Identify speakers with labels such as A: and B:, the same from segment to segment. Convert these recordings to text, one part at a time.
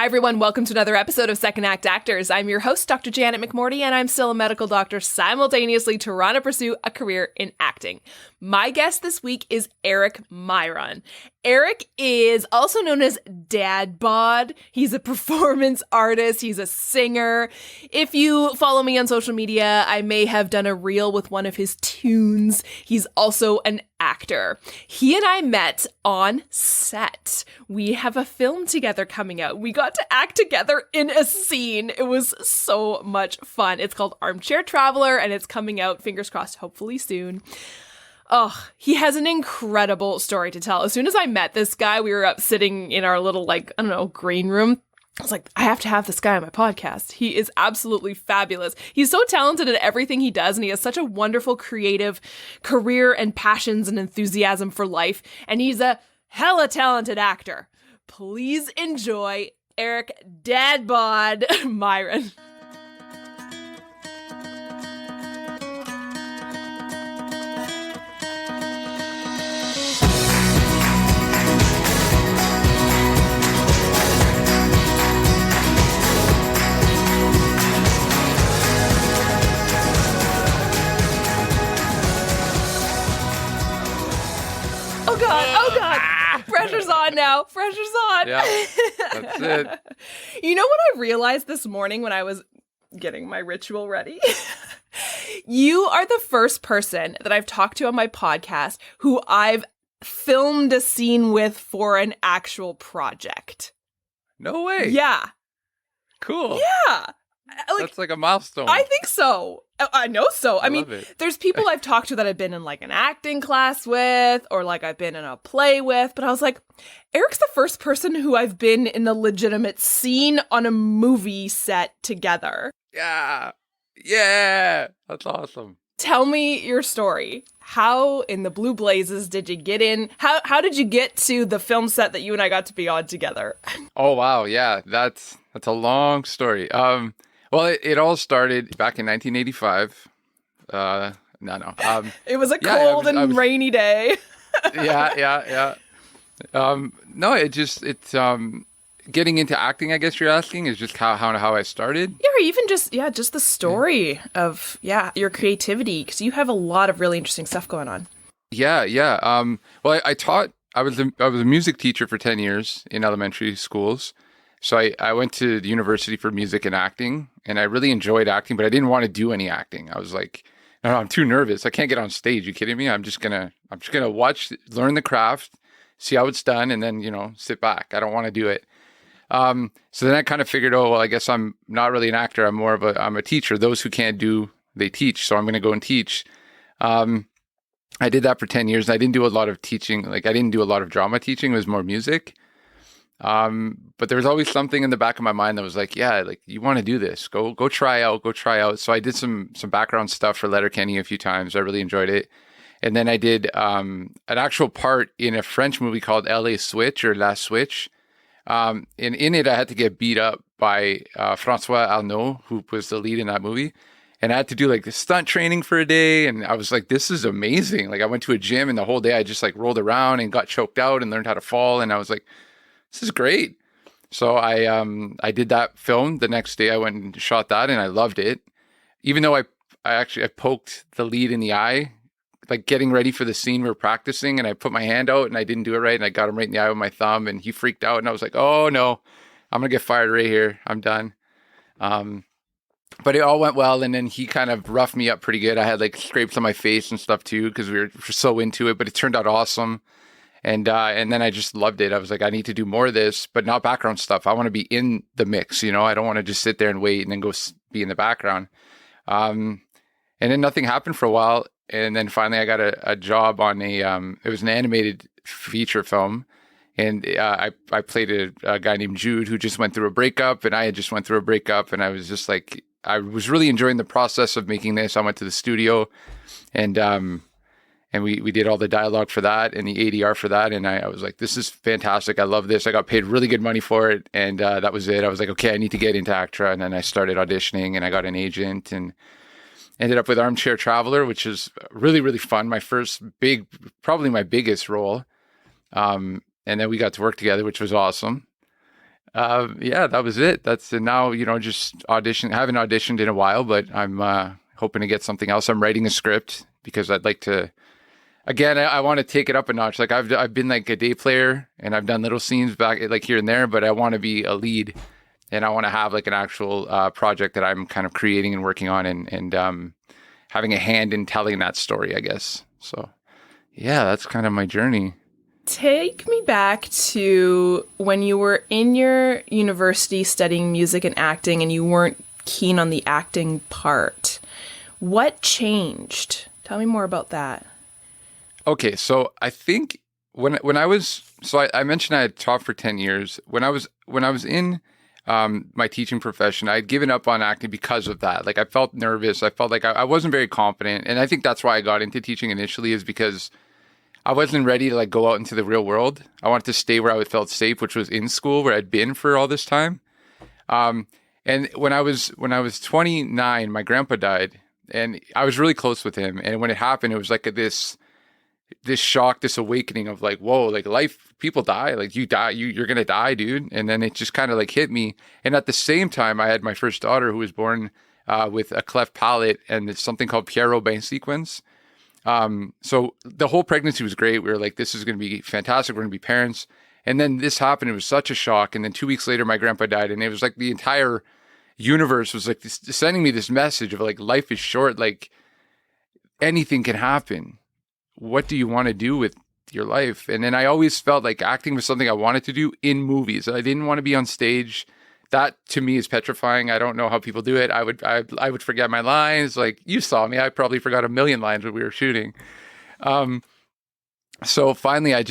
A: Hi, everyone. Welcome to another episode of Second Act Actors. I'm your host, Dr. Janet McMorty, and I'm still a medical doctor simultaneously trying to pursue a career in acting. My guest this week is Malik Miron. Eric is also known as dadbOdd. He's a performance artist. He's a singer. If you follow me on social media, I may have done a reel with one of his tunes. He's also an actor. He and I met on set. We have a film together coming out. We got to act together in a scene. It was so much fun. It's called Armchair Traveller, and it's coming out, fingers crossed, hopefully soon. Oh, he has an incredible story to tell. As soon as I met this guy, we were up sitting in our little, green room. I was like, I have to have this guy on my podcast. He is absolutely fabulous. He's so talented at everything he does, and he has such a wonderful creative career and passions and enthusiasm for life. And he's a hella talented actor. Please enjoy Malik dadbOdd Miron. Oh God. Pressure's on now. Pressure's on.
B: Yeah, that's it.
A: You know what I realized this morning when I was getting my ritual ready? You are the first person that I've talked to on my podcast who I've filmed a scene with for an actual project.
B: No way.
A: Yeah.
B: Cool.
A: Yeah.
B: That's like a milestone.
A: I think so. I know so. I mean,
B: love it.
A: There's people I've talked to that I've been in like an acting class with, or like I've been in a play with, but I was like, Eric's the first person who I've been in the legitimate scene on a movie set together.
B: Yeah. Yeah. That's awesome.
A: Tell me your story. How in the blue blazes did you get in? How did you get to the film set that you and I got to be on together?
B: Oh, wow. Yeah. That's a long story. Well, it all started back in 1985.
A: It was a cold and rainy day.
B: Yeah. No, it's getting into acting, I guess you're asking, is just how I started.
A: Yeah, or even just the story of your creativity, because you have a lot of really interesting stuff going on.
B: Yeah. Well, I was a music teacher for 10 years in elementary schools. So I went to the university for music and acting, and I really enjoyed acting, but I didn't want to do any acting. I was like, no, I'm too nervous. I can't get on stage. You kidding me? I'm just gonna watch, learn the craft, see how it's done, and then, sit back. I don't want to do it. So then I kind of figured, oh, well, I guess I'm not really an actor. I'm a teacher. Those who can't do, they teach. So I'm going to go and teach. I did that for 10 years. I didn't do a lot of teaching. Like I didn't do a lot of drama teaching. It was more music. But there was always something in the back of my mind that was like, yeah, like you want to do this, go try out. So I did some background stuff for Letterkenny a few times. I really enjoyed it. And then I did, an actual part in a French movie called LA Switch or La Switch. And in it, I had to get beat up by, François Arnaud, who was the lead in that movie. And I had to do like the stunt training for a day. And I was like, this is amazing. Like I went to a gym and the whole day I just like rolled around and got choked out and learned how to fall. And I was like, this is great. So I did that film. The next day I went and shot that and I loved it. Even though I poked the lead in the eye, like getting ready for the scene we were practicing, and I put my hand out and I didn't do it right. And I got him right in the eye with my thumb and he freaked out and I was like, oh no, I'm going to get fired right here. I'm done. But it all went well. And then he kind of roughed me up pretty good. I had like scrapes on my face and stuff too, because we were so into it, but it turned out awesome. And then I just loved it. I was like, I need to do more of this, but not background stuff. I want to be in the mix, I don't want to just sit there and wait and then go be in the background. And then nothing happened for a while. And then finally I got a job on it was an animated feature film. And I played a guy named Jude who just went through a breakup, and I had just went through a breakup. And I was just like, I was really enjoying the process of making this. I went to the studio and we did all the dialogue for that and the ADR for that. And I was like, this is fantastic. I love this. I got paid really good money for it. And that was it. I was like, okay, I need to get into ACTRA. And then I started auditioning and I got an agent and ended up with Armchair Traveller, which is really, really fun. My first probably my biggest role. And then we got to work together, which was awesome. Yeah, that was it. And now, just haven't auditioned in a while, but I'm hoping to get something else. I'm writing a script because I'd like to, again, I want to take it up a notch. Like I've been like a day player and I've done little scenes back like here and there, but I want to be a lead and I want to have like an actual project that I'm kind of creating and working on and having a hand in telling that story, I guess. So yeah, that's kind of my journey.
A: Take me back to when you were in your university studying music and acting and you weren't keen on the acting part. What changed? Tell me more about that.
B: Okay, so I think when I was, I mentioned I had taught for 10 years. When I was in my teaching profession, I had given up on acting because of that. Like I felt nervous. I felt like I wasn't very confident. And I think that's why I got into teaching initially, is because I wasn't ready to like go out into the real world. I wanted to stay where I felt safe, which was in school where I'd been for all this time. And when I was 29, my grandpa died and I was really close with him. And when it happened, it was like this shock, this awakening of like, whoa, like life, people die, like you die, you're going to die, dude. And then it just kind of like hit me. And at the same time, I had my first daughter who was born with a cleft palate and it's something called Pierre-Robin sequence. So the whole pregnancy was great. We were like, this is going to be fantastic. We're going to be parents. And then this happened. It was such a shock. And then 2 weeks later, my grandpa died. And it was like the entire universe was like sending me this message of like, life is short. Like anything can happen. What do you want to do with your life? And then I always felt like acting was something I wanted to do in movies. I didn't want to be on stage. That to me is petrifying. I don't know how people do it. I would forget my lines. Like you saw me, I probably forgot a million lines when we were shooting. So finally, I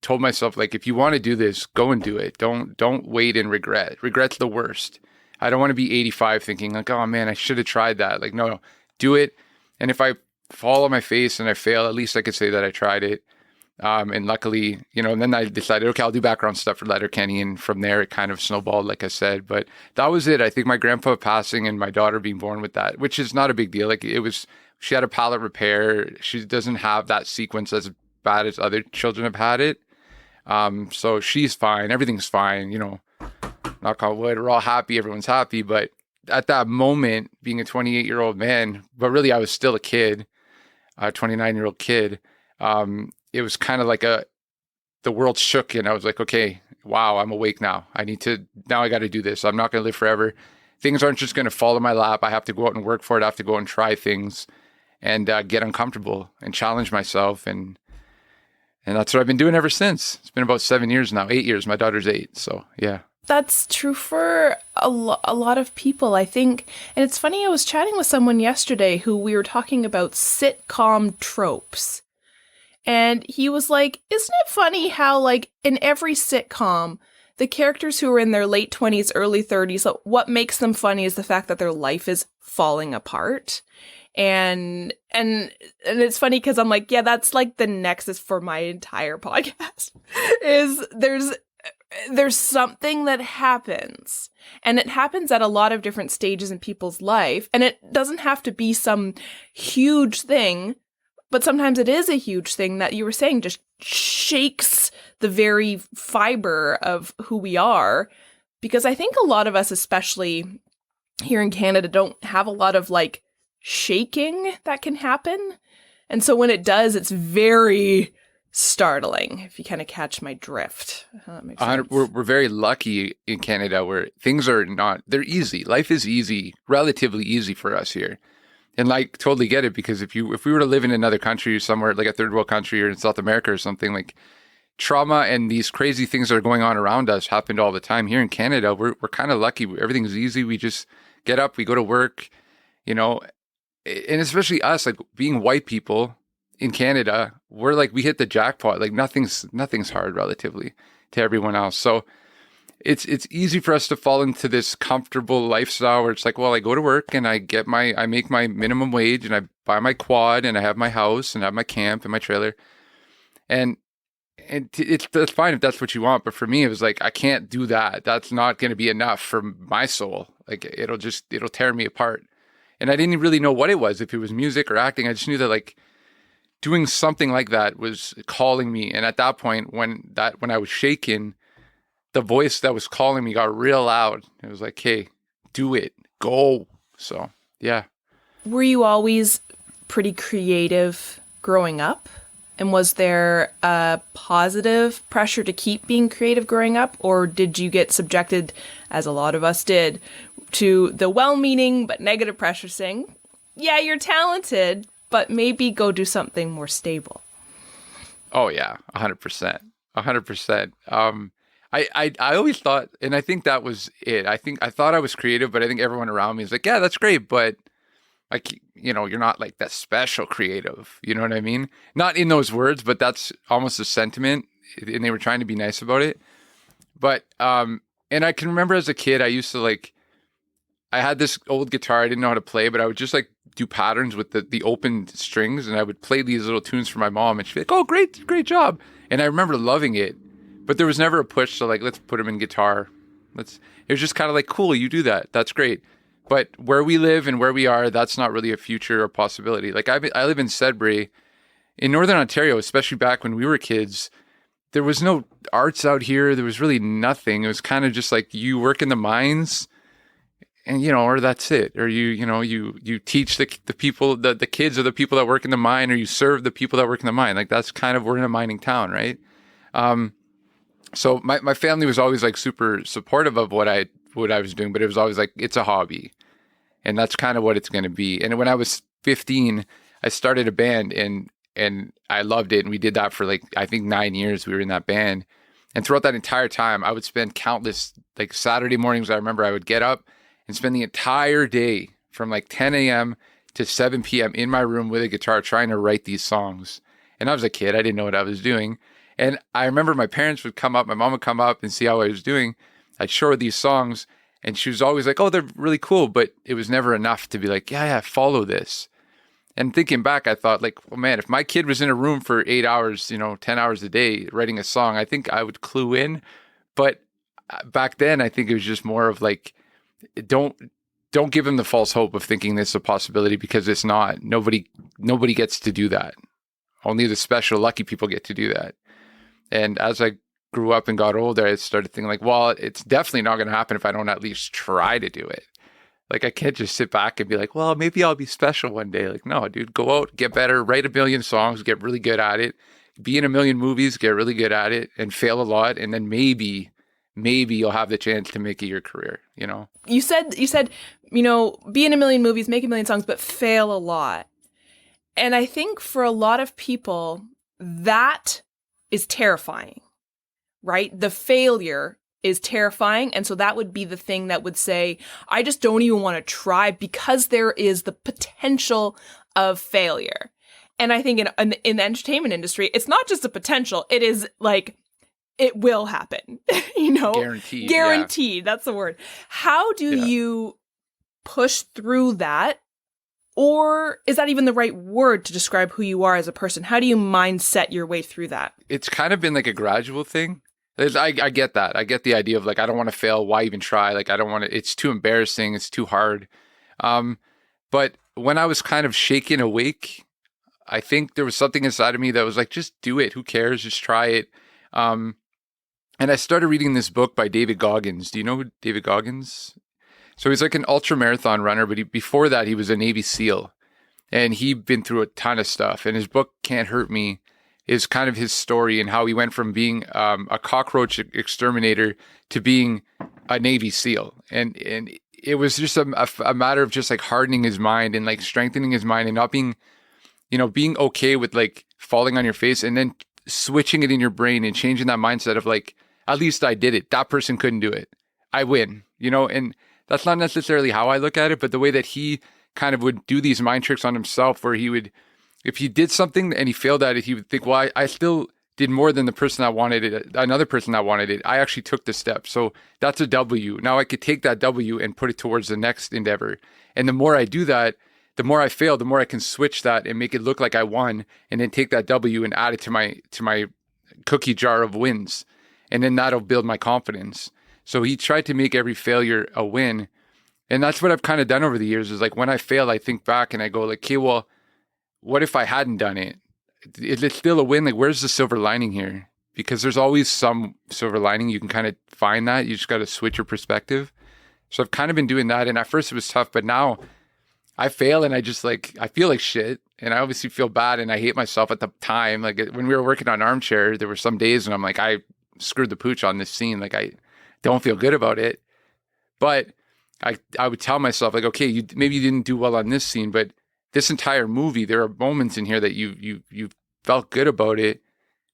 B: told myself, like, if you want to do this, go and do it. Don't wait and regret. Regret's the worst. I don't want to be 85 thinking like, oh man, I should have tried that. Like, no, do it. And if I fall on my face and I fail, at least I could say that I tried it. And luckily, and then I decided, okay, I'll do background stuff for Letterkenny. And from there, it kind of snowballed, like I said. But that was it. I think my grandpa passing and my daughter being born with that, which is not a big deal. Like she had a palate repair. She doesn't have that sequence as bad as other children have had it. So she's fine. Everything's fine. Knock on wood, we're all happy. Everyone's happy. But at that moment, being a 28-year-old man, but really I was still a kid, a 29-year-old kid. It was kind of like the world shook and I was like, okay, wow, I'm awake now. I got to do this. I'm not going to live forever. Things aren't just going to fall in my lap. I have to go out and work for it. I have to go and try things and get uncomfortable and challenge myself. And that's what I've been doing ever since. It's been about 7 years now, 8 years. My daughter's 8. So yeah.
A: That's true for a lot of people, I think. And it's funny, I was chatting with someone yesterday who we were talking about sitcom tropes. And he was like, isn't it funny how, like, in every sitcom, the characters who are in their late 20s, early 30s, what makes them funny is the fact that their life is falling apart. And it's funny because I'm like, yeah, that's like the nexus for my entire podcast is there's something that happens, and it happens at a lot of different stages in people's life. And it doesn't have to be some huge thing, but sometimes it is a huge thing that you were saying just shakes the very fiber of who we are. Because I think a lot of us, especially here in Canada, don't have a lot of like shaking that can happen. And so when it does, it's very startling, if you kind of catch my drift. That makes sense.
B: We're very lucky in Canada where things are they're easy. Life is easy, relatively easy for us here. And like totally get it, because if we were to live in another country, somewhere like a third world country or in South America or something, like trauma and these crazy things that are going on around us happened all the time. Here in Canada, we're kind of lucky. Everything's easy. We just get up, we go to work, and especially us, like being white people in Canada, we're like, we hit the jackpot. Like nothing's hard relatively to everyone else. So it's easy for us to fall into this comfortable lifestyle where it's like, well, I go to work and I make my minimum wage and I buy my quad and I have my house and I have my camp and my trailer. And that's fine if that's what you want. But for me, it was like, I can't do that. That's not going to be enough for my soul. Like it'll tear me apart. And I didn't really know what it was, if it was music or acting. I just knew that like doing something like that was calling me. And at that point, when I was shaken, the voice that was calling me got real loud. It was like, hey, do it, go. So yeah.
A: Were you always pretty creative growing up? And was there a positive pressure to keep being creative growing up? Or did you get subjected, as a lot of us did, to the well-meaning but negative pressure saying, yeah, you're talented, but maybe go do something more stable?
B: Oh yeah, 100%. 100%. I always thought, and I think that was it. I thought I was creative, but I think everyone around me is like, yeah, that's great, but like, you're not like that special creative. You know what I mean? Not in those words, but that's almost a sentiment. And they were trying to be nice about it. But, and I can remember as a kid, I used to I had this old guitar I didn't know how to play, but I would just do patterns with the open strings, and I would play these little tunes for my mom, and she'd be like, oh, great job. And I remember loving it, but there was never a push to let's put them in guitar. It was just kind of cool, you do that. That's great. But where we live and where we are, that's not really a future or possibility. I live in Sudbury, in Northern Ontario, especially back when we were kids. There was no arts out here. There was really nothing. It was kind of just you work in the mines, and or that's it. Or you teach the people, the kids of the people that work in the mine, or you serve the people that work in the mine. That's kind of, we're in a mining town, right? So my family was always super supportive of what I was doing, but it was always it's a hobby, and that's kind of what it's going to be. And when I was 15, I started a band, and I loved it. And we did that for I think 9 years. We were in that band. And throughout that entire time, I would spend countless, Saturday mornings, I remember I would get up and spend the entire day from 10 a.m. to 7 p.m. in my room with a guitar trying to write these songs. And I was a kid. I didn't know what I was doing. And I remember my parents would come up, my mom would come up and see how I was doing. I'd show her these songs, and she was always like, oh, they're really cool. But it was never enough to be yeah, follow this. And thinking back, I thought well, man, if my kid was in a room for 8 hours, 10 hours a day writing a song, I think I would clue in. But back then, I think it was just more of don't give him the false hope of thinking this is a possibility, because it's not. Nobody gets to do that. Only the special lucky people get to do that. And as I grew up and got older, I started thinking well, it's definitely not going to happen if I don't at least try to do it. I can't just sit back and be well, maybe I'll be special one day. No, dude, go out, get better, write a million songs, get really good at it, be in a million movies, get really good at it, and fail a lot. And then maybe you'll have the chance to make it your career, You said, be in a million movies, make a million songs, but fail a lot. And I think for a lot of people, that is terrifying, right? The failure is terrifying. And so that would be the thing that would say, I just don't even want to try, because there is the potential of failure. And I think in the entertainment industry, it's not just a potential. It is it will happen, Guaranteed.
A: Guaranteed. Yeah. That's the word. How do you push through that? Or is that even the right word to describe who you are as a person? How do you mindset your way through that? It's
B: kind of been a gradual thing. I get that. I get the idea of I don't want to fail. Why even try? I don't want to, it's too embarrassing. It's too hard. But when I was kind of shaken awake, I think there was something inside of me that was just do it. Who cares? Just try it. And I started reading this book by David Goggins. Do you know who David Goggins? So he's an ultra marathon runner, but before that, he was a Navy SEAL, and he'd been through a ton of stuff. And his book, Can't Hurt Me, is kind of his story and how he went from being a cockroach exterminator to being a Navy SEAL. And it was just a matter of just hardening his mind and strengthening his mind, and not being, being okay with falling on your face, and then switching it in your brain and changing that mindset of at least I did it. That person couldn't do it. I win, and that's not necessarily how I look at it, but the way that he kind of would do these mind tricks on himself, where he would, if he did something and he failed at it, he would think, well, I still did more than the person that wanted it, another person that wanted it. I actually took the step. So that's a W. Now I could take that W and put it towards the next endeavor. And the more I do that, the more I fail, the more I can switch that and make it look like I won, and then take that W and add it to my cookie jar of wins. And then that'll build my confidence. So he tried to make every failure a win. And that's what I've kind of done over the years, is when I fail, I think back and I go okay, well, what if I hadn't done it? Is it still a win? Where's the silver lining here? because there's always some silver lining. You can kind of find that. You just got to switch your perspective. So I've kind of been doing that. And at first it was tough, but now I fail and I just like, I feel like shit. And I obviously feel bad and I hate myself at the time. Like when we were working on Armchair, there were some days when I'm like, I screwed the pooch on this scene. Like I don't feel good about it. But I would tell myself like, okay, maybe you didn't do well on this scene, but this entire movie, there are moments in here that you felt good about it.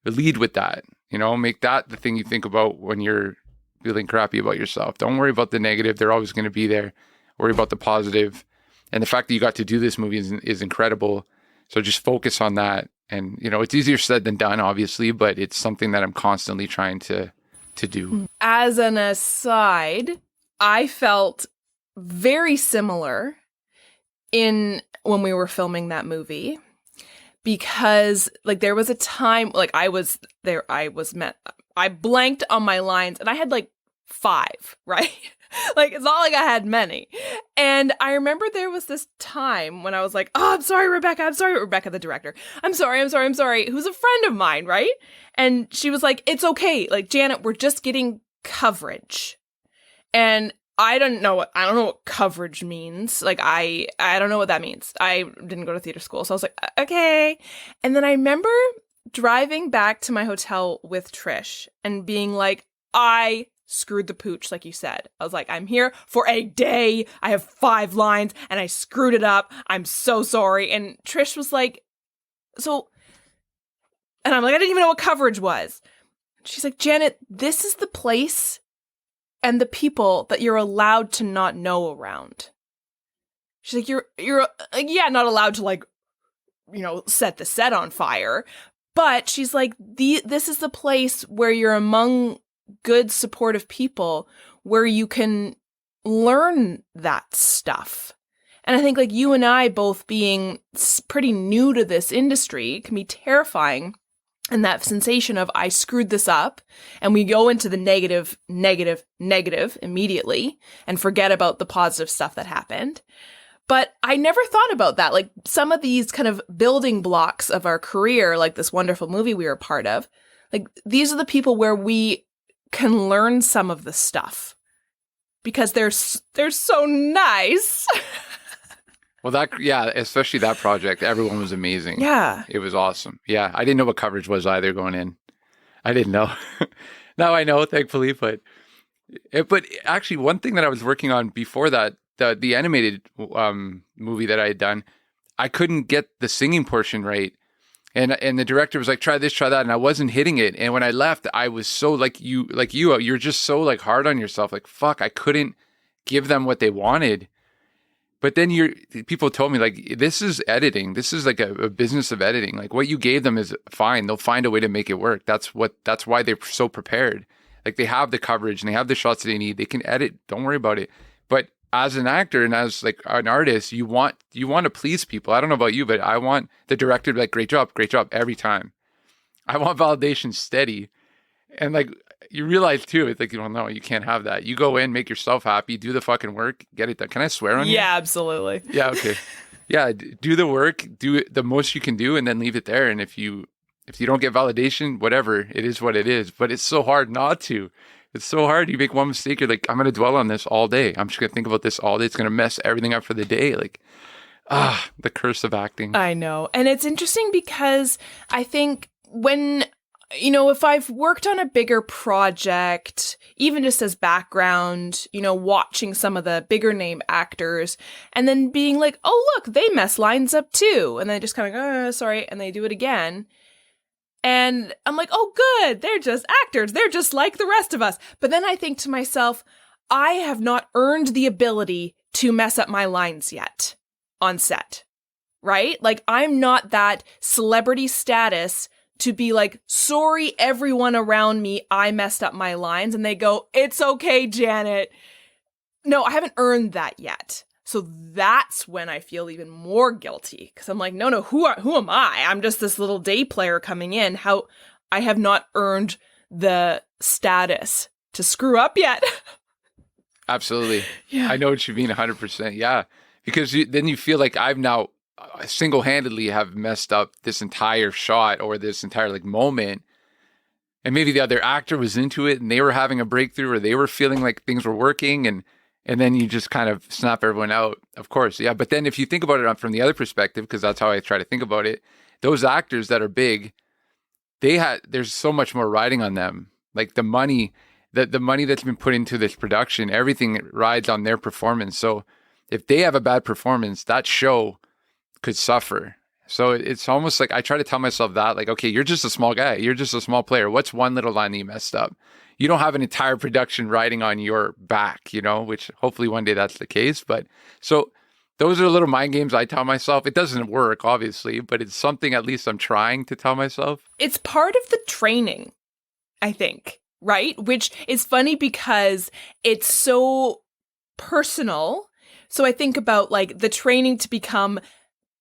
B: Lead with that, make that the thing you think about when you're feeling crappy about yourself. Don't worry about the negative. They're always going to be there. Worry about the positive. And the fact that you got to do this movie is incredible. So just focus on that. And, it's easier said than done, obviously, but it's something that I'm constantly trying to do.
A: As an aside, I felt very similar when we were filming that movie, because like there was a time like I blanked on my lines and I had like 5, right? Like it's not like I had many. And I remember there was this time when I was like, oh, I'm sorry, Rebecca, the director. I'm sorry, who's a friend of mine, right? And she was like, it's okay. Like, Janet, we're just getting coverage. And I don't know what coverage means. Like, I don't know what that means. I didn't go to theater school. So I was like, okay. And then I remember driving back to my hotel with Trish and being like, I screwed the pooch, like you said. I was like, I'm here for a day. I have 5 lines and I screwed it up. I'm so sorry. And Trish was like, and I'm like, I didn't even know what coverage was. She's like, Janet, this is the place and the people that you're allowed to not know around. She's like, you're not allowed to like, set the set on fire. But she's like, this is the place where you're among good, supportive people where you can learn that stuff. And I think like you and I both being pretty new to this industry can be terrifying. And that sensation of I screwed this up, and we go into the negative immediately and forget about the positive stuff that happened. But I never thought about that. Like some of these kind of building blocks of our career, like this wonderful movie we were a part of, like these are the people where we can learn some of the stuff because they're so nice.
B: Well, especially that project, everyone was amazing.
A: Yeah.
B: It was awesome. Yeah. I didn't know what coverage was either going in. I didn't know. Now I know, thankfully. But actually, one thing that I was working on before that, the animated movie that I had done, I couldn't get the singing portion right. And the director was like, try this, try that. And I wasn't hitting it. And when I left, I was so you're just so like hard on yourself. Like, fuck, I couldn't give them what they wanted. But then people told me like, this is editing. This is like a business of editing. Like what you gave them is fine. They'll find a way to make it work. That's why they're so prepared. Like they have the coverage and they have the shots that they need. They can edit. Don't worry about it. But as an actor and as like an artist, you want to please people. I don't know about you, but I want the director to be like, great job every time. I want validation steady. And like, you realize too, it's like, no, you can't have that. You go in, make yourself happy, do the fucking work, get it done. Can I swear on you?
A: Yeah, absolutely.
B: Yeah, okay. Yeah, do the work, do it the most you can do, and then leave it there. And if you don't get validation, whatever, it is what it is. But it's so hard not to. It's so hard. You make one mistake, you're like, I'm going to dwell on this all day. I'm just going to think about this all day. It's going to mess everything up for the day. Like, the curse of acting.
A: I know. And it's interesting because I think when... if I've worked on a bigger project, even just as background, watching some of the bigger name actors and then being like, oh, look, they mess lines up too. And then they just kind of go, oh, sorry. And they do it again. And I'm like, oh, good. They're just actors. They're just like the rest of us. But then I think to myself, I have not earned the ability to mess up my lines yet on set, right? Like I'm not that celebrity status to be like, sorry, everyone around me, I messed up my lines. And they go, it's okay, Janet. No, I haven't earned that yet. So that's when I feel even more guilty. Because I'm like, no, who am I? I'm just this little day player coming in. How I have not earned the status to screw up yet.
B: Absolutely.
A: Yeah.
B: I know what you mean 100%. Yeah. Because then you feel like I've now single-handedly have messed up this entire shot or this entire like moment. and maybe the other actor was into it and they were having a breakthrough or they were feeling like things were working, and then you just kind of snap everyone out, of course. Yeah. But then if you think about it from the other perspective, because that's how I try to think about it, those actors that are big, there's so much more riding on them. Like the money that's been put into this production, everything rides on their performance. So if they have a bad performance, that show could suffer. So it's almost like I try to tell myself that, like, okay, you're just a small guy. You're just a small player. What's one little line that you messed up? You don't have an entire production riding on your back, which hopefully one day that's the case. But so those are little mind games I tell myself. It doesn't work, obviously, but it's something at least I'm trying to tell myself.
A: It's part of the training, I think, right? Which is funny because it's so personal. So I think about like the training to become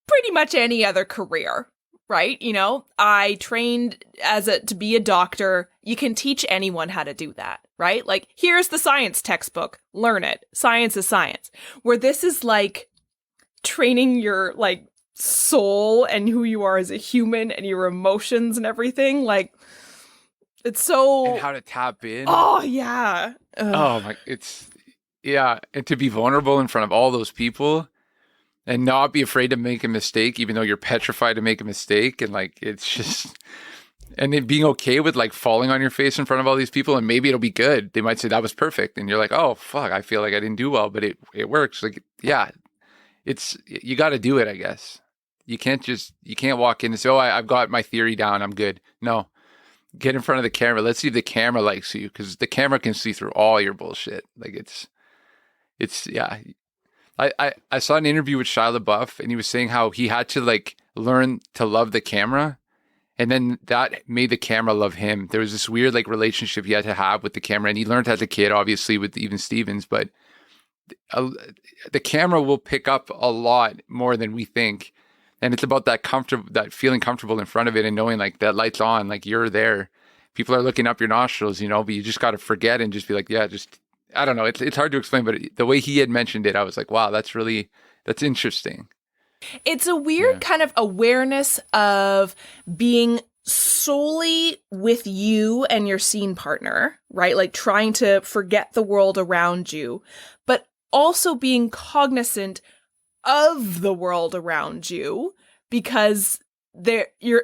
A: pretty much any other career, right? I trained to be a doctor. You can teach anyone how to do that, right? Like, here's the science textbook, learn it. Science is science. Where this is like training your like soul and who you are as a human and your emotions and everything. Like, it's so...
B: And how to tap in.
A: Oh, yeah. Ugh.
B: Oh, my, yeah. And to be vulnerable in front of all those people and not be afraid to make a mistake, even though you're petrified to make a mistake. And like, it's just, and then being okay with like falling on your face in front of all these people, and maybe it'll be good. They might say that was perfect. And you're like, oh, fuck, I feel like I didn't do well, but it works. Like, yeah, you got to do it, I guess. You can't walk in and say, oh, I've got my theory down, I'm good. No. Get in front of the camera. Let's see if the camera likes you, because the camera can see through all your bullshit. Like yeah. I saw an interview with Shia LaBeouf, and he was saying how he had to like learn to love the camera, and then that made the camera love him. There was this weird like relationship he had to have with the camera, and he learned as a kid, obviously, with even Stevens. But the camera will pick up a lot more than we think. And it's about that feeling comfortable in front of it and knowing like that light's on, like you're there. People are looking up your nostrils, but you just got to forget and just be like, yeah, I don't know. It's hard to explain, but the way he had mentioned it, I was like, wow, that's interesting.
A: It's a weird kind of awareness of being solely with you and your scene partner, right? Like trying to forget the world around you, but also being cognizant of the world around you, because you're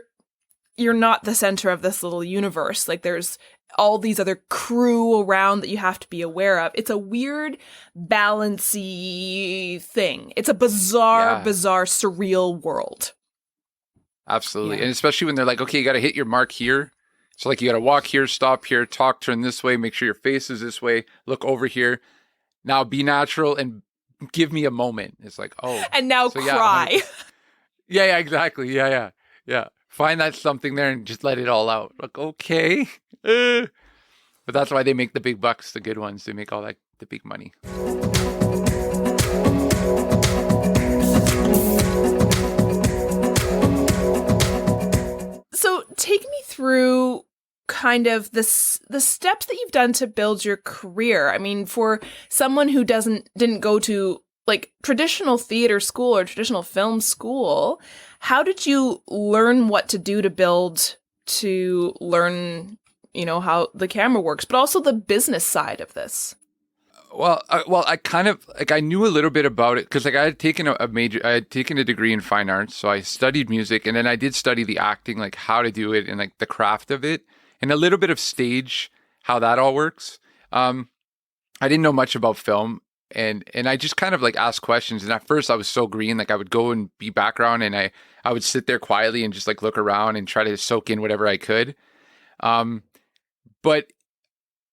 A: not the center of this little universe. Like there's all these other crew around that you have to be aware of. It's a weird balancy thing. It's a bizarre, surreal world.
B: Absolutely. Yeah. And especially when they're like, okay, you got to hit your mark here. So like you got to walk here, stop here, talk, turn this way, make sure your face is this way, look over here. Now be natural and give me a moment. It's like, oh.
A: And now so, cry.
B: Yeah, exactly. Yeah. Find that something there and just let it all out. Like, okay. But that's why they make the big bucks, the good ones. They make all that, the big money.
A: So take me through kind of the steps that you've done to build your career. I mean, for someone who didn't go to like traditional theater school or traditional film school, how did you learn what to do to learn, how the camera works, but also the business side of this?
B: Well, I kind of like, I knew a little bit about it because like I had taken a degree in fine arts. So I studied music, and then I did study the acting, like how to do it and like the craft of it, and a little bit of stage, how that all works. I didn't know much about film, and I just kind of like asked questions. And at first I was so green, like I would go and be background, and I would sit there quietly and just like look around and try to soak in whatever I could. But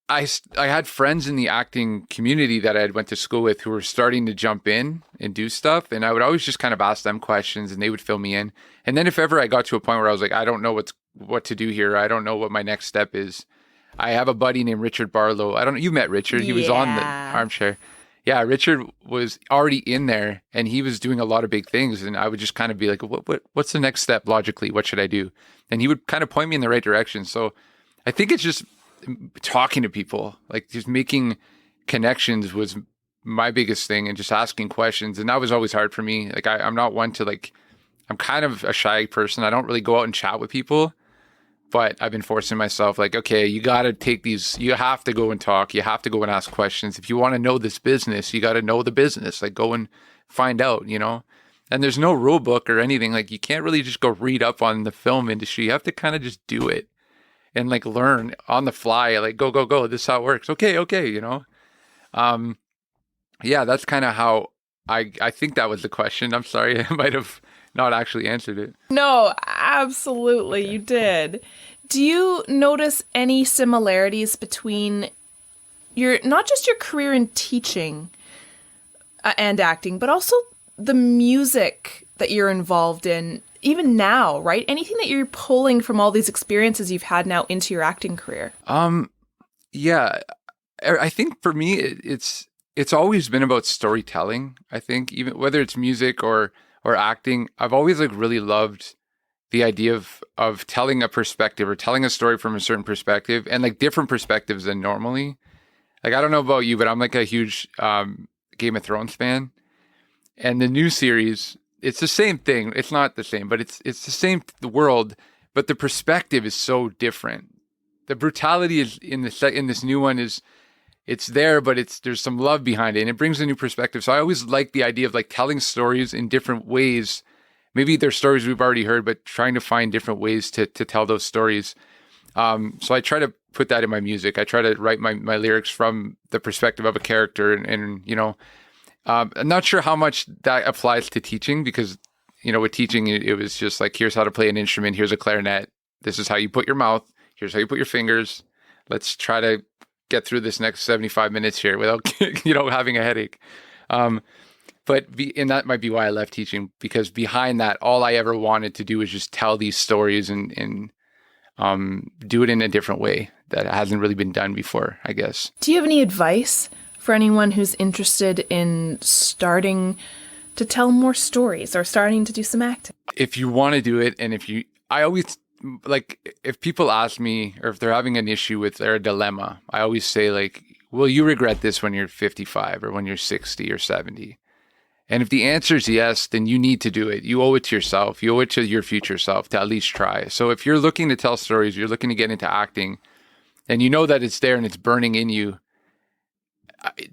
B: I had friends in the acting community that I went to school with who were starting to jump in and do stuff. And I would always just kind of ask them questions, and they would fill me in. And then if ever I got to a point where I was like, I don't know what to do here, I don't know what my next step is, I have a buddy named Richard Barlow. I don't know, you met Richard. He was on the Armchair. Yeah, Richard was already in there, and he was doing a lot of big things. And I would just kind of be like, what's the next step logically? What should I do? And he would kind of point me in the right direction. So I think it's just talking to people, like just making connections was my biggest thing, and just asking questions. And that was always hard for me. Like I'm not one to like, I'm kind of a shy person. I don't really go out and chat with people, But I've been forcing myself like, okay, you got to take these, you have to go and talk. You have to go and ask questions. If you want to know this business, you got to know the business, like go and find out, and there's no rule book or anything. Like you can't really just go read up on the film industry. You have to kind of just do it and like learn on the fly, like go, go, go. This is how it works. Okay. Yeah, that's kind of how I think that was the question. I'm sorry. I might have not actually answered it.
A: No, absolutely. You did. Do you notice any similarities between not just your career in teaching and acting, but also the music that you're involved in, even now, right? Anything that you're pulling from all these experiences you've had now into your acting career?
B: Yeah, I think for me, it's always been about storytelling. I think even whether it's music or acting, I've always like really loved the idea of telling a perspective or telling a story from a certain perspective and like different perspectives than normally. Like, I don't know about you, but I'm like a huge Game of Thrones fan. And the new series, it's the same thing. It's not the same, but it's the same world, but the perspective is so different. The brutality is in this new one it's there, but there's some love behind it, and it brings a new perspective. So I always like the idea of like telling stories in different ways. Maybe they're stories we've already heard, but trying to find different ways to tell those stories. So I try to put that in my music. I try to write my lyrics from the perspective of a character, and I'm not sure how much that applies to teaching because, with teaching, it was just like, here's how to play an instrument. Here's a clarinet. This is how you put your mouth. Here's how you put your fingers. Let's try to get through this next 75 minutes here without, having a headache. And that might be why I left teaching, because behind that, all I ever wanted to do was just tell these stories and do it in a different way that hasn't really been done before, I guess. Do
A: you have any advice for anyone who's interested in starting to tell more stories or starting to do some acting?
B: If you want to do it, and I always, like, if people ask me, or if they're having an issue with their dilemma, I always say, like, will you regret this when you're 55 or when you're 60 or 70? And if the answer is yes, then you need to do it. You owe it to yourself. You owe it to your future self to at least try. So if you're looking to tell stories, you're looking to get into acting, and you know that it's there and it's burning in you,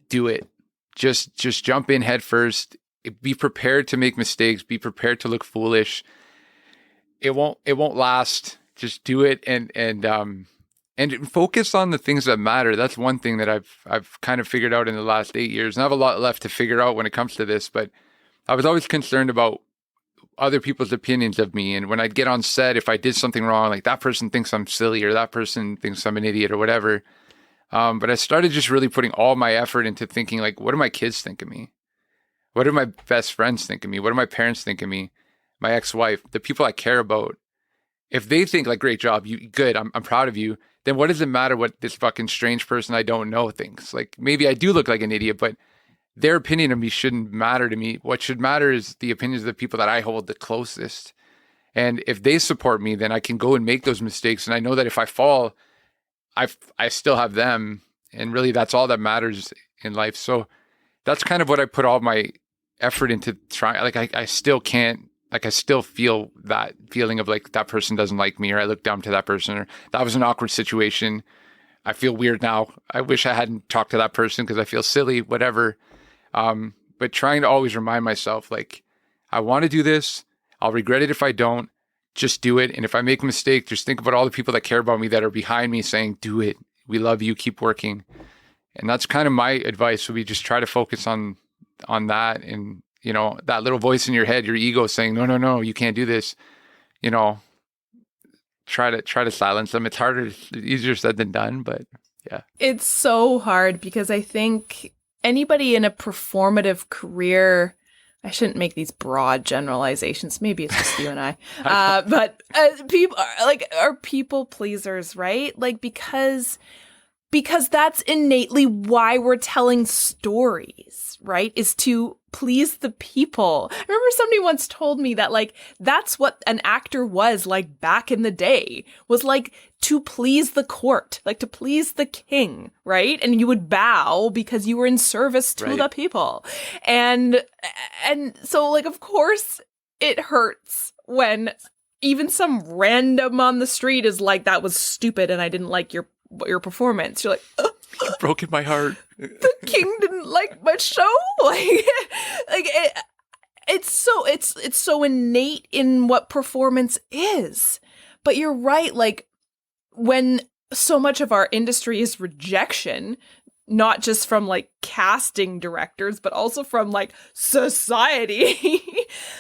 B: do it. Just jump in head first. Be prepared to make mistakes. Be prepared to look foolish. It won't last. Just do it and focus on the things that matter. That's one thing that I've kind of figured out in the last 8 years. And I have a lot left to figure out when it comes to this, but I was always concerned about other people's opinions of me. And when I'd get on set, if I did something wrong, like that person thinks I'm silly or that person thinks I'm an idiot or whatever. But I started just really putting all my effort into thinking, like, what do my kids think of me? What do my best friends think of me? What do my parents think of me? My ex-wife, the people I care about. If they think like, great job, good, I'm proud of you, then what does it matter what this fucking strange person I don't know thinks? Like, maybe I do look like an idiot, but their opinion of me shouldn't matter to me. What should matter is the opinions of the people that I hold the closest. And if they support me, then I can go and make those mistakes. And I know that if I fall, I still have them. And really, that's all that matters in life. So that's kind of what I put all my effort into trying. Like, I still can't, like, I still feel that feeling of like, that person doesn't like me, or I look down to that person, or that was an awkward situation. I feel weird now. I wish I hadn't talked to that person because I feel silly, whatever. But trying to always remind myself, like, I want to do this. I'll regret it if I don't. Just do it. And if I make a mistake, just think about all the people that care about me that are behind me saying, do it. We love you. Keep working. And that's kind of my advice, would be just try to focus on that. And, you know, that little voice in your head, your ego saying, no, you can't do this. You know, try to silence them. It's harder, it's easier said than done, but yeah. It's
A: so hard because I think anybody in a performative career, I shouldn't make these broad generalizations. Maybe it's just you and I. But people are people pleasers, right? Like, because that's innately why we're telling stories, right? Is to please the people. I remember somebody once told me that, like, that's what an actor was like back in the day, was like to please the court, like to please the king, right? And you would bow because you were in service to the people. And so, like, of course it hurts when even some random on the street is like, that was stupid and I didn't like your performance. You're like,
B: You've broken my heart.
A: the king didn't like my show. It's so innate in what performance is. But you're right, like when so much of our industry is rejection, not just from like casting directors, but also from like society,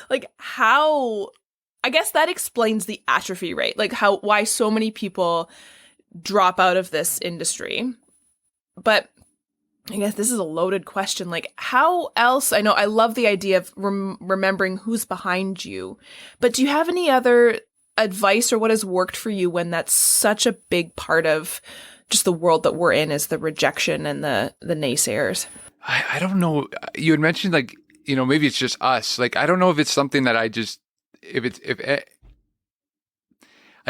A: like how, I guess that explains the atrophy rate, like why so many people drop out of this industry. But I guess this is a loaded question. Like, how else? I know I love the idea of remembering who's behind you, but do you have any other advice or what has worked for you when that's such a big part of just the world that we're in, is the rejection and the naysayers?
B: I don't know. You had mentioned like, maybe it's just us. Like, I don't know if it's something that I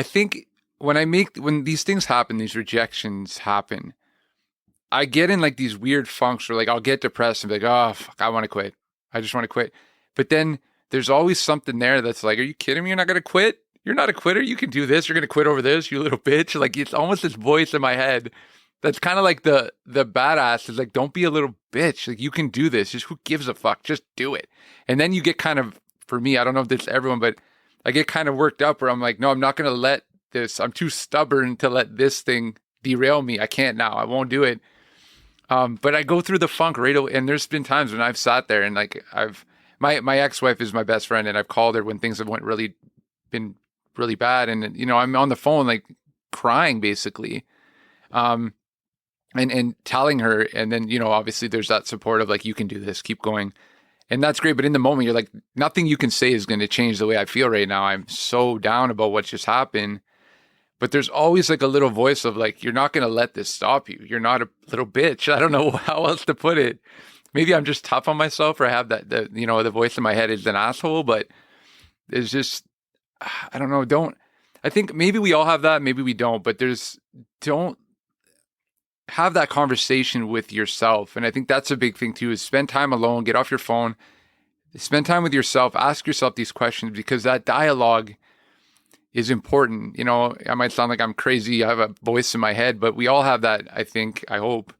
B: think when these things happen, these rejections happen, I get in like these weird funks where like I'll get depressed and be like, oh, fuck, I want to quit. I just want to quit. But then there's always something there that's like, are you kidding me? You're not going to quit? You're not a quitter. You can do this. You're going to quit over this, you little bitch. Like, it's almost this voice in my head that's kind of like the badass is like, don't be a little bitch. Like, you can do this. Just who gives a fuck? Just do it. And then you get kind of, for me, I don't know if this is everyone, but I get kind of worked up where I'm like, no, I'm not going to let this. I'm too stubborn to let this thing derail me. I can't now. I won't do it. But I go through the funk right away. And there's been times when I've sat there and like my ex-wife is my best friend, and I've called her when things have been really bad. And, I'm on the phone, like crying basically, and telling her. And then, obviously there's that support of like, you can do this, keep going. And that's great. But in the moment, you're like, nothing you can say is going to change the way I feel right now. I'm so down about what just happened. But there's always like a little voice of like, you're not going to let this stop you. You're not a little bitch. I don't know how else to put it. Maybe I'm just tough on myself, or I have the voice in my head is an asshole, but it's just, I don't know. I think maybe we all have that. Maybe we don't, but don't have that conversation with yourself. And I think that's a big thing too, is spend time alone, get off your phone, spend time with yourself, ask yourself these questions, because that dialogue is important. I might sound like I'm crazy. I have a voice in my head, but we all have that. I hope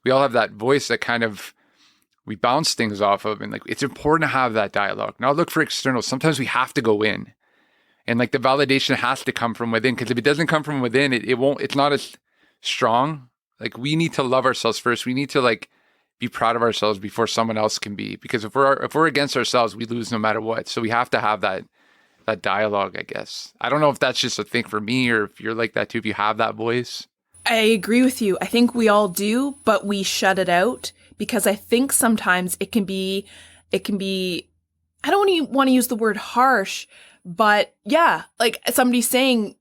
B: we all have that voice that kind of we bounce things off of. And like, it's important to have that dialogue. Not look for external. Sometimes we have to go in, and like the validation has to come from within. Because if it doesn't come from within, it won't, it's not as strong. Like, we need to love ourselves first. We need to like be proud of ourselves before someone else can be. Because if we're against ourselves, we lose no matter what. So we have to have that dialogue, I guess. I don't know if that's just a thing for me, or if you're like that too, if you have that voice.
A: I agree with you. I think we all do, but we shut it out because I think sometimes it can be, I don't want to use the word harsh, but yeah, like somebody saying,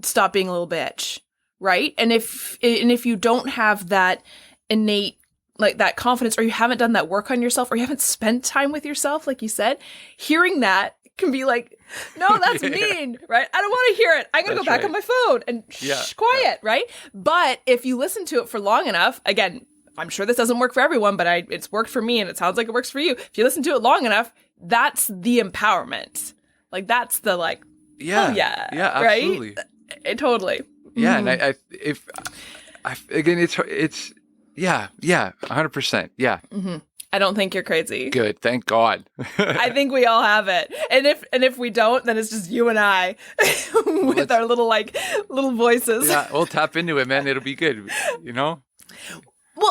A: stop being a little bitch, right? And if you don't have that innate, like that confidence, or you haven't done that work on yourself, or you haven't spent time with yourself, like you said, hearing that can be like, no, that's mean, right? I don't want to hear it. I'm going to go back on my phone and quiet, right? But if you listen to it for long enough, again, I'm sure this doesn't work for everyone, but it's worked for me, and it sounds like it works for you. If you listen to it long enough, that's the empowerment. Like, that's the like,
B: yeah,
A: oh yeah,
B: absolutely.
A: Right? Totally.
B: Yeah. Mm-hmm. And again, it's, yeah, 100%. Yeah.
A: Mm-hmm. I don't think you're crazy.
B: Good. Thank God.
A: I think we all have it. And if we don't, then it's just you and I with our little voices.
B: Yeah, we'll tap into it, man. It'll be good, Well,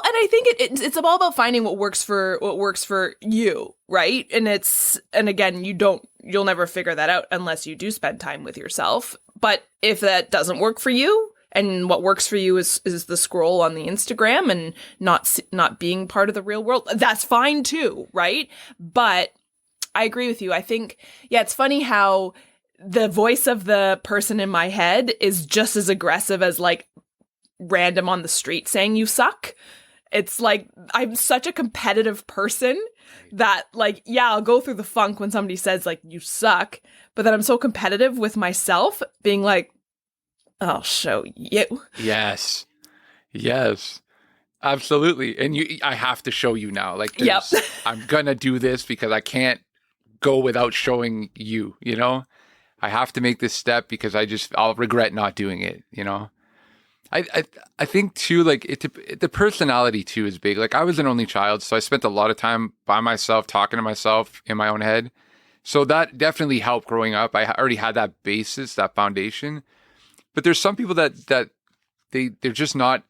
A: and I think it's all about finding what works for you, right? And again, you'll never figure that out unless you do spend time with yourself. But if that doesn't work for you, and what works for you is the scroll on the Instagram and not being part of the real world, that's fine too, right? But I agree with you. I think, yeah, it's funny how the voice of the person in my head is just as aggressive as like random on the street saying you suck. It's like, I'm such a competitive person that like, yeah, I'll go through the funk when somebody says like you suck, but then I'm so competitive with myself being like, I'll show you. Yes,
B: absolutely. And I have to show you now. Like, I'm gonna do this because I can't go without showing you. I have to make this step because I'll regret not doing it, you know? I think too, like the personality too is big. Like I was an only child, so I spent a lot of time by myself, talking to myself in my own head. So that definitely helped growing up. I already had that basis, that foundation. But there's some people that they're just not,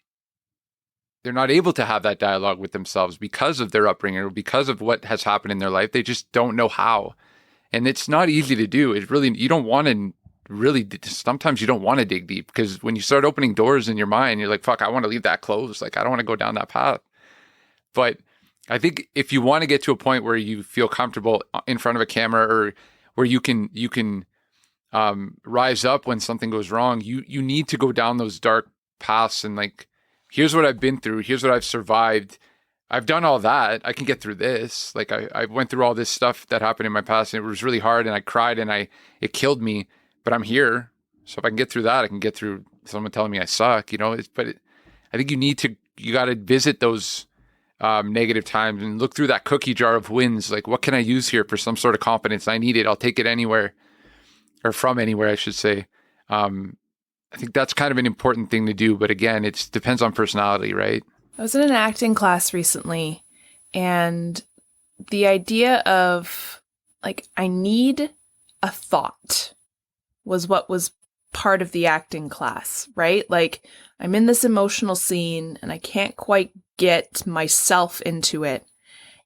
B: they're not able to have that dialogue with themselves because of their upbringing or because of what has happened in their life. They just don't know how. And it's not easy to do. It's really, you don't want to really, sometimes you don't want to dig deep, because when you start opening doors in your mind, you're like, fuck, I want to leave that closed. Like, I don't want to go down that path. But I think if you want to get to a point where you feel comfortable in front of a camera, or where you can rise up when something goes wrong, you need to go down those dark paths and like, here's what I've been through. Here's what I've survived. I've done all that. I can get through this. Like I went through all this stuff that happened in my past, and it was really hard, and I cried, and it killed me, but I'm here. So if I can get through that, I can get through someone telling me I suck, you know. I think you got to visit those negative times and look through that cookie jar of wins. Like, what can I use here for some sort of confidence? I need it. I'll take it anywhere, or from anywhere, I should say. I think that's kind of an important thing to do. But again, it depends on personality, right?
A: I was in an acting class recently, and the idea of like, I need a thought was what was part of the acting class, right? Like, I'm in this emotional scene and I can't quite get myself into it.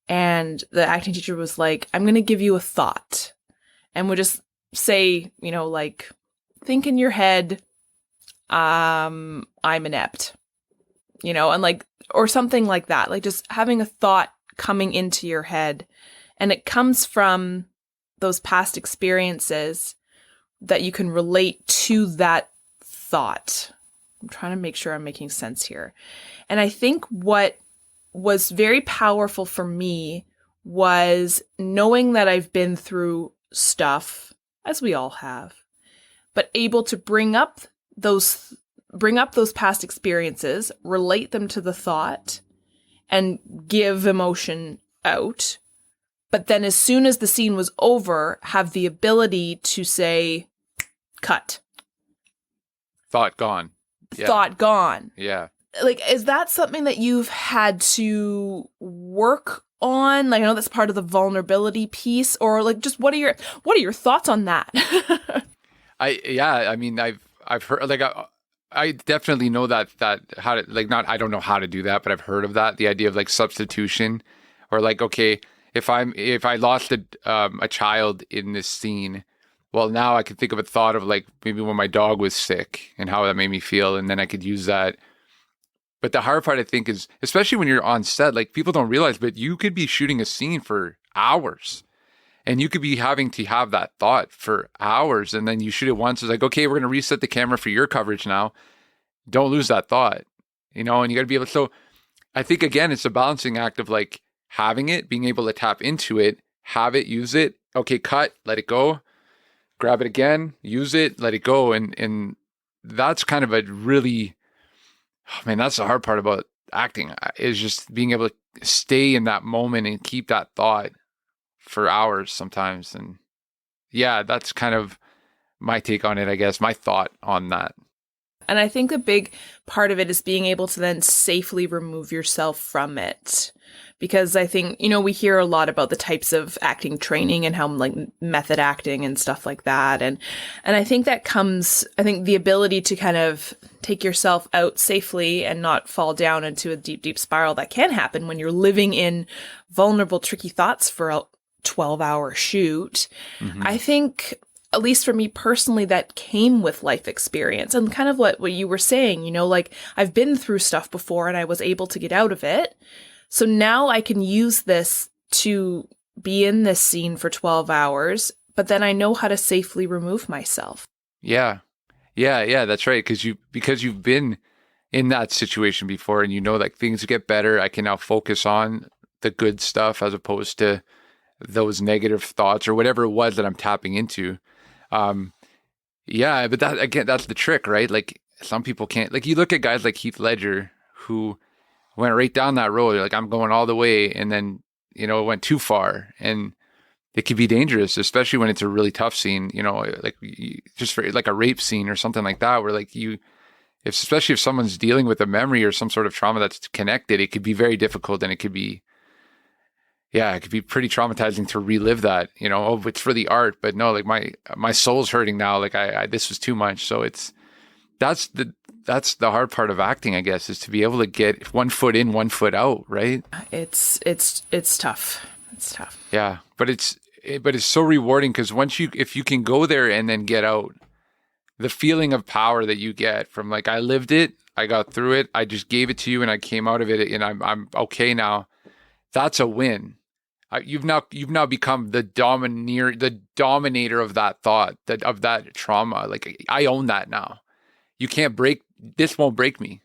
A: And the acting teacher was like, I'm going to give you a thought, and would just say, you know, like, think in your head, I'm inept, you know, and like, or something like that. Like just having a thought coming into your head, and it comes from those past experiences that you can relate to that thought. I'm trying to make sure I'm making sense here. And I think what was very powerful for me was knowing that I've been through stuff, as we all have, but able to bring up those past experiences, relate them to the thought, and give emotion out. But then as soon as the scene was over, have the ability to say, cut.
B: Thought gone. Yeah.
A: Thought gone.
B: Yeah.
A: Like, is that something that you've had to work on? Like, I know that's part of the vulnerability piece, or like, just what are your thoughts on that?
B: I mean, I've heard, like, I definitely know that how to, like, not, I don't know how to do that, but I've heard of that. The idea of like substitution, or like, okay, if I lost a child in this scene, well, now I could think of a thought of like maybe when my dog was sick and how that made me feel, and then I could use that. But the hard part, I think, is especially when you're on set, like people don't realize, but you could be shooting a scene for hours, and you could be having to have that thought for hours, and then you shoot it once. It's like, okay, we're going to reset the camera for your coverage now. Don't lose that thought, you know, and you got to be able to. So I think, again, it's a balancing act of like having it, being able to tap into it, have it, use it. Okay, cut, let it go. Grab it again, use it, let it go. And that's kind of a really, oh man, that's the hard part about acting, is just being able to stay in that moment and keep that thought for hours sometimes. And yeah, that's kind of my take on it, I guess, my thought on that.
A: And I think a big part of it is being able to then safely remove yourself from it. Because I think, you know, we hear a lot about the types of acting training and how like method acting and stuff like that. And I think that comes, I think the ability to kind of take yourself out safely and not fall down into a deep, deep spiral that can happen when you're living in vulnerable, tricky thoughts for a 12-hour shoot. Mm-hmm. I think, at least for me personally, that came with life experience, and kind of what you were saying, you know, like I've been through stuff before and I was able to get out of it. So now I can use this to be in this scene for 12 hours, but then I know how to safely remove myself.
B: Yeah. That's right. Because you've been in that situation before, and you know, like things get better. I can now focus on the good stuff as opposed to those negative thoughts or whatever it was that I'm tapping into. But that, again, that's the trick, right? Like some people can't, like you look at guys like Heath Ledger, who went right down that road. Like, I'm going all the way. And then, you know, it went too far. And it can be dangerous, especially when it's a really tough scene, like just for like a rape scene or something like that, where like especially if someone's dealing with a memory or some sort of trauma that's connected, it could be very difficult, and it could be pretty traumatizing to relive that, it's for the art, but no, like my soul's hurting now. Like this was too much. So that's the hard part of acting, I guess, is to be able to get one foot in, one foot out. Right.
A: It's tough. It's tough.
B: Yeah. But it's so rewarding, because if you can go there and then get out, the feeling of power that you get from like, I lived it, I got through it, I just gave it to you and I came out of it and I'm okay now. That's a win. You've now become the dominator of that thought, of that trauma. Like, I own that now. This won't break me.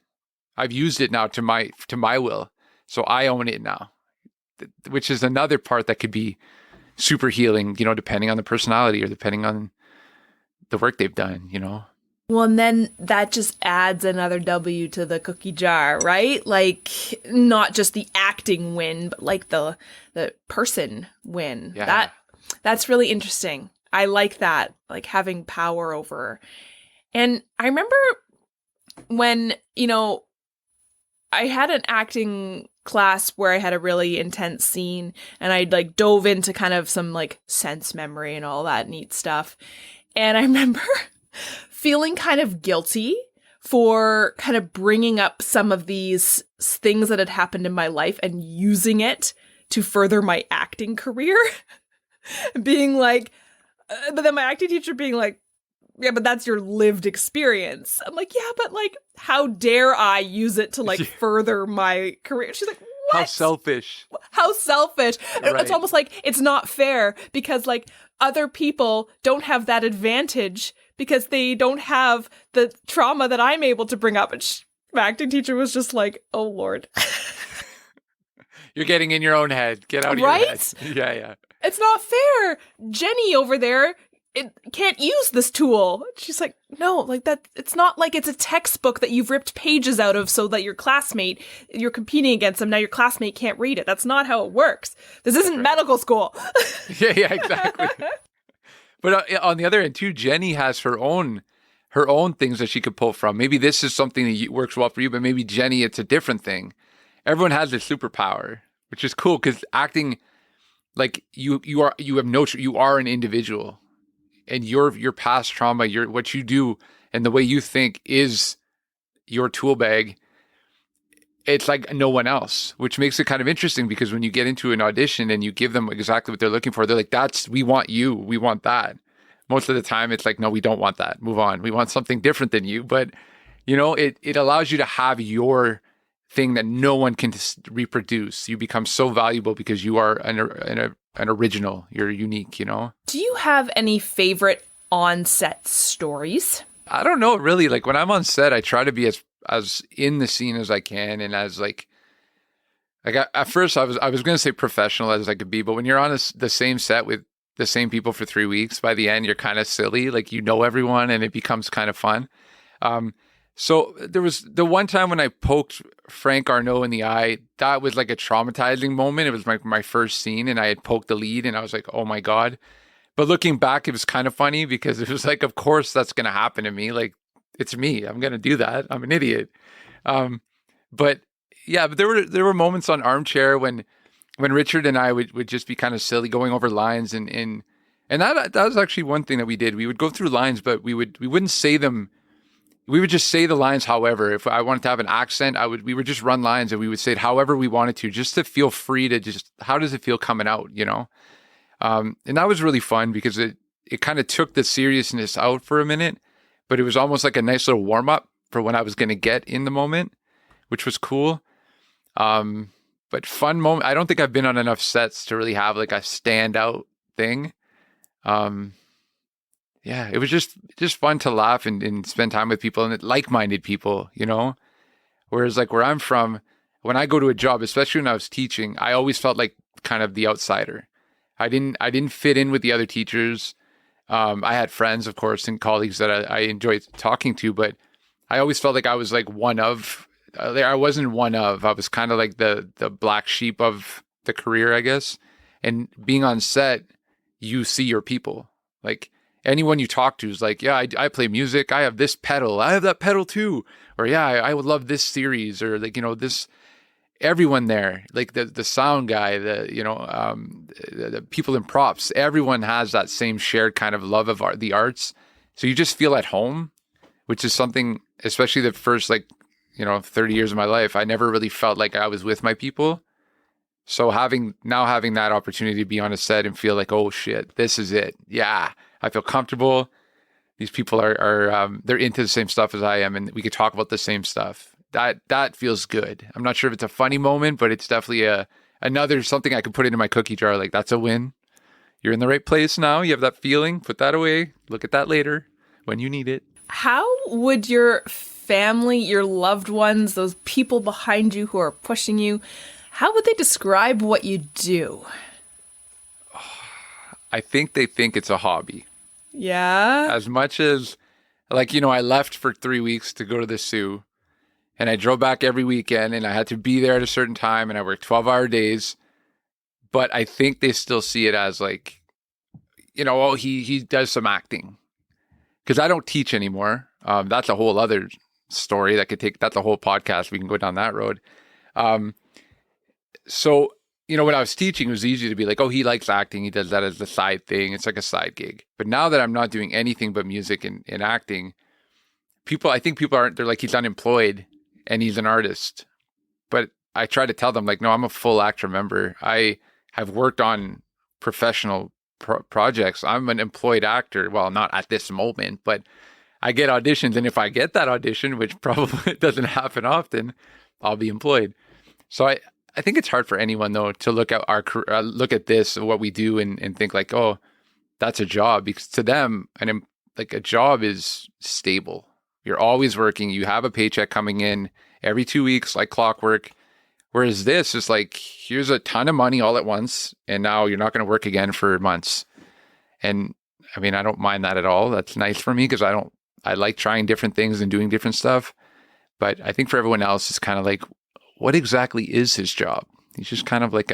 B: I've used it now to my will. So I own it now, which is another part that could be super healing, depending on the personality or depending on the work they've done,
A: Well, and then that just adds another W to the cookie jar, right? Like, not just the acting win, but like the person win.
B: Yeah.
A: That's really interesting. I like that, like having power over. And I remember when, I had an acting class where I had a really intense scene, and I like dove into kind of some like sense memory and all that neat stuff. And I remember feeling kind of guilty for kind of bringing up some of these things that had happened in my life and using it to further my acting career. Being like, but then my acting teacher being like, yeah, but that's your lived experience. I'm like, yeah, but like, how dare I use it to like further my career? She's like, what?
B: How selfish.
A: How selfish.
B: Right.
A: It's almost like it's not fair because like other people don't have that advantage because they don't have the trauma that I'm able to bring up. And my acting teacher was just like, oh, Lord.
B: You're getting in your own head. Get out of your head. Yeah.
A: It's not fair. Jenny over there can't use this tool. She's like, no, like that. It's not like it's a textbook that you've ripped pages out of so that you're competing against them. Now your classmate can't read it. That's not how it works. This isn't medical school.
B: Yeah, exactly. But on the other end too, Jenny has her own things that she could pull from. Maybe this is something that works well for you, but maybe Jenny, it's a different thing. Everyone has a superpower, which is cool, because acting, like you are an individual. And your past trauma, what you do and the way you think is your tool bag. It's like no one else, which makes it kind of interesting, because when you get into an audition and you give them exactly what they're looking for, they're like, we want you, we want that. Most of the time it's like, no, we don't want that. Move on. We want something different than you. But, it allows you to have your thing that no one can reproduce. You become so valuable because you are an original. You're unique, Do
A: you have any favorite on-set stories?
B: I don't know, really. Like, when I'm on set, I try to be as in the scene as I can, and as like at first I was going to say professional as I could be, but when you're on the same set with the same people for 3 weeks, by the end you're kind of silly, like everyone, and it becomes kind of fun. So there was the one time when I poked Frank Arnault in the eye. That was like a traumatizing moment. It was my first scene, and I had poked the lead, and I was like, oh my God. But looking back, it was kind of funny, because it was like, of course that's going to happen to me. Like, it's me. I'm going to do that. I'm an idiot. But there were moments on Armchair when Richard and I would just be kind of silly, going over lines, and that was actually one thing that we did. We would go through lines, but we wouldn't say them. We would just say the lines. However, if I wanted to have an accent, we would just run lines, and we would say it however we wanted to, just to feel free to just, how does it feel coming out, And that was really fun, because it kind of took the seriousness out for a minute, but it was almost like a nice little warm up for when I was going to get in the moment, which was cool. But fun moment. I don't think I've been on enough sets to really have like a standout thing. Yeah, it was just fun to laugh and spend time with people, and like-minded people, Whereas like where I'm from, when I go to a job, especially when I was teaching, I always felt like kind of the outsider. I didn't fit in with the other teachers. I had friends, of course, and colleagues that I enjoyed talking to, but I always felt like I was like one of. I wasn't one of. I was kind of like the black sheep of the career, I guess. And being on set, you see your people. Like anyone you talk to is like, yeah, I play music. I have this pedal. I have that pedal too. Or yeah, I would love this series, or like, this, everyone there, like the sound guy, the people in props, everyone has that same shared kind of love of the arts. So you just feel at home, which is something, especially the first 30 years of my life, I never really felt like I was with my people. So having that opportunity to be on a set and feel like, oh shit, this is it. Yeah, I feel comfortable. These people are they're into the same stuff as I am, and we could talk about the same stuff. That feels good. I'm not sure if it's a funny moment, but it's definitely another something I could put into my cookie jar. Like, that's a win. You're in the right place now. You have that feeling. Put that away. Look at that later when you need it.
A: How would your family, your loved ones, those people behind you who are pushing you, how would they describe what you do?
B: I think they think it's a hobby.
A: Yeah?
B: As much as, I left for 3 weeks to go to the Sioux, and I drove back every weekend, and I had to be there at a certain time, and I worked 12-hour days. But I think they still see it as he does some acting. Because I don't teach anymore. That's a whole other story that's a whole podcast. We can go down that road. So, when I was teaching, it was easy to be like, oh, he likes acting. He does that as a side thing. It's like a side gig. But now that I'm not doing anything but music and acting, I think people they're like, he's unemployed and he's an artist. But I try to tell them, like, no, I'm a full actor member. I have worked on professional projects. I'm an employed actor. Well, not at this moment, but I get auditions. And if I get that audition, which probably doesn't happen often, I'll be employed. So I think it's hard for anyone, though, to look at look at this, what we do, and think like, oh, that's a job. Because to them, a job is stable. You're always working. You have a paycheck coming in every 2 weeks, like clockwork. Whereas this is like, here's a ton of money all at once, and now you're not going to work again for months. And I mean, I don't mind that at all. That's nice for me because I like trying different things and doing different stuff. But I think for everyone else, it's kind of like, what exactly is his job? He's just kind of like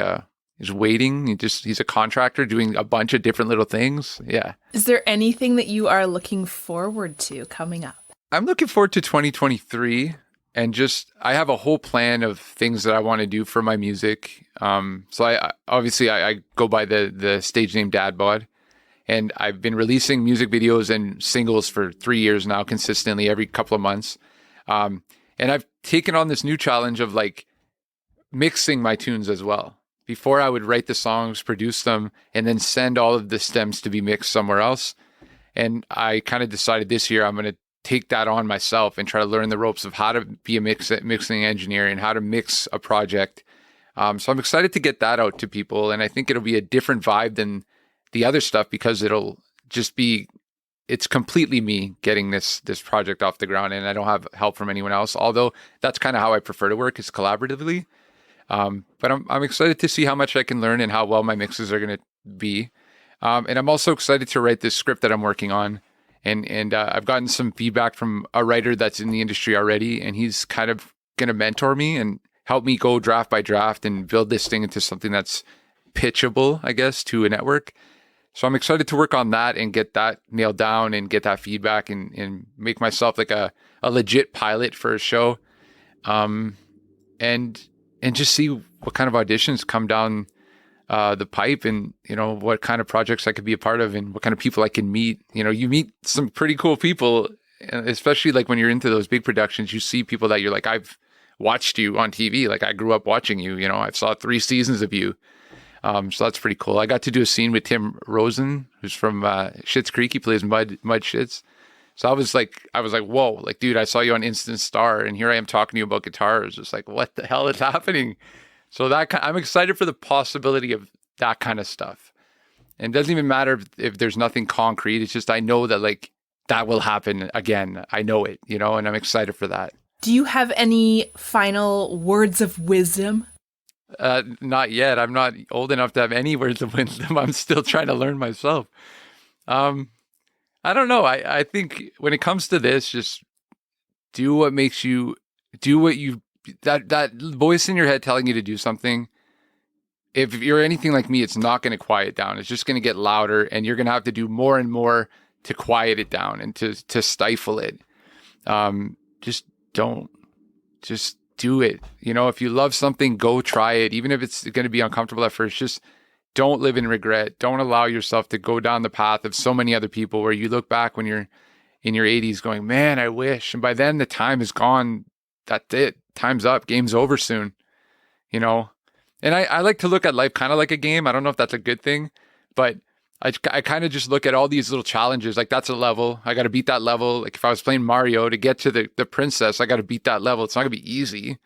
B: he's waiting. He's a contractor doing a bunch of different little things. Yeah.
A: Is there anything that you are looking forward to coming up?
B: I'm looking forward to 2023. And I have a whole plan of things that I want to do for my music. So I go by the stage name dadbOdd, and I've been releasing music videos and singles for 3 years now, consistently every couple of months. And I've taken on this new challenge of mixing my tunes as well. Before, I would write the songs, produce them, and then send all of the stems to be mixed somewhere else. And I kind of decided this year I'm going to take that on myself and try to learn the ropes of how to be a mixing engineer and how to mix a project. So I'm excited to get that out to people. And I think it'll be a different vibe than the other stuff because it'll just it's completely me getting this project off the ground, and I don't have help from anyone else. Although that's kind of how I prefer to work, is collaboratively. But I'm excited to see how much I can learn and how well my mixes are going to be. And I'm also excited to write this script that I'm working on. And I've gotten some feedback from a writer that's in the industry already, and he's kind of going to mentor me and help me go draft by draft and build this thing into something that's pitchable, I guess, to a network. So I'm excited to work on that and get that nailed down and get that feedback and make myself like a legit pilot for a show. And just see what kind of auditions come down the pipe, and what kind of projects I could be a part of, and what kind of people I can meet. You meet some pretty cool people, especially like when you're into those big productions. You see people that you're like, I've watched you on TV, like I grew up watching you. I saw 3 seasons of you. So that's pretty cool. I got to do a scene with Tim Rosen, who's from Schitt's Creek. He plays Mud Schitz. So I was like, whoa, like, dude, I saw you on Instant Star, and here I am talking to you about guitars. It's like, what the hell is happening? So I'm excited for the possibility of that kind of stuff. And it doesn't even matter if there's nothing concrete. It's just, I know that that will happen again. I know it, and I'm excited for that.
A: Do you have any final words of wisdom?
B: Not yet. I'm not old enough to have any words of wisdom. I'm still trying to learn myself. I don't know. I think when it comes to this, just do what makes you do what you, that voice in your head telling you to do something, if you're anything like me, it's not going to quiet down. It's just going to get louder, and you're going to have to do more and more to quiet it down and to stifle it. Just do it. You know, if you love something, go try it. Even if it's going to be uncomfortable at first, just don't live in regret. Don't allow yourself to go down the path of so many other people where you look back when you're in your 80s going, man, I wish. And by then the time is gone. That's it. Time's up. Game's over soon. You know? And I like to look at life kind of like a game. I don't know if that's a good thing, but I kind of just look at all these little challenges. Like, that's a level. I got to beat that level. Like, if I was playing Mario to get to the princess, I got to beat that level. It's not going to be easy.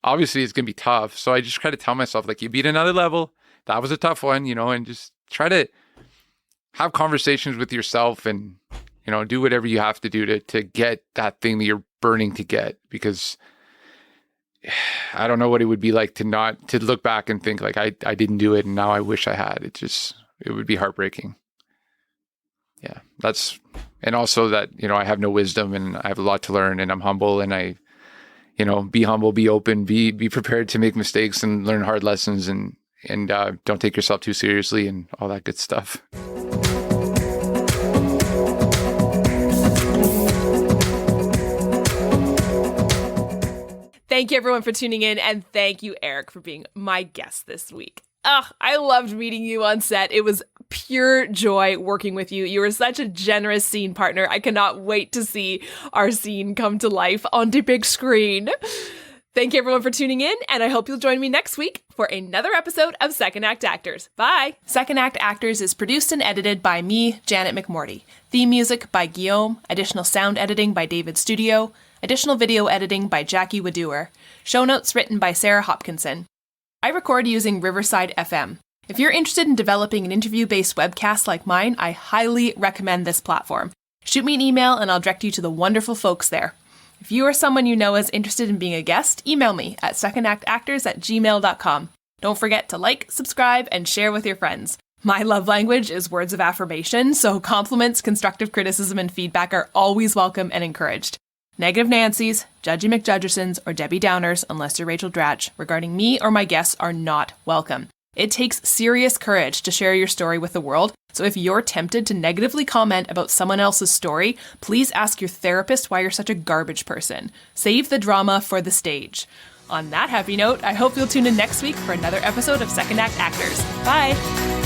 B: Obviously, it's going to be tough. So I just try to tell myself, like, you beat another level. That was a tough one, you know, and just try to have conversations with yourself and, you know, do whatever you have to do to get that thing that you're burning to get. Because I don't know what it would be like to look back and think like, I didn't do it and now I wish I had. It would be heartbreaking. Yeah, and also that, you know, I have no wisdom and I have a lot to learn, and I'm humble, and be humble, be open, be prepared to make mistakes and learn hard lessons, and don't take yourself too seriously and all that good stuff.
A: Thank you, everyone, for tuning in, and thank you, Eric, for being my guest this week. I loved meeting you on set. It was pure joy working with you. You were such a generous scene partner. I cannot wait to see our scene come to life on the big screen. Thank you, everyone, for tuning in, and I hope you'll join me next week for another episode of Second Act Actors. Bye! Second Act Actors is produced and edited by me, Janet McMorty. Theme music by Guillaume. Additional sound editing by David Studio. Additional video editing by Jackie Wadoer. Show notes written by Sarah Hopkinson. I record using Riverside FM. If you're interested in developing an interview-based webcast like mine, I highly recommend this platform. Shoot me an email and I'll direct you to the wonderful folks there. If you or someone you know is interested in being a guest, email me at secondactactors@gmail.com. Don't forget to like, subscribe, and share with your friends. My love language is words of affirmation, so compliments, constructive criticism, and feedback are always welcome and encouraged. Negative Nancys, Judgy McJudgersons, or Debbie Downers, unless you're Rachel Dratch, regarding me or my guests are not welcome. It takes serious courage to share your story with the world, so if you're tempted to negatively comment about someone else's story, please ask your therapist why you're such a garbage person. Save the drama for the stage. On that happy note, I hope you'll tune in next week for another episode of Second Act Actors. Bye!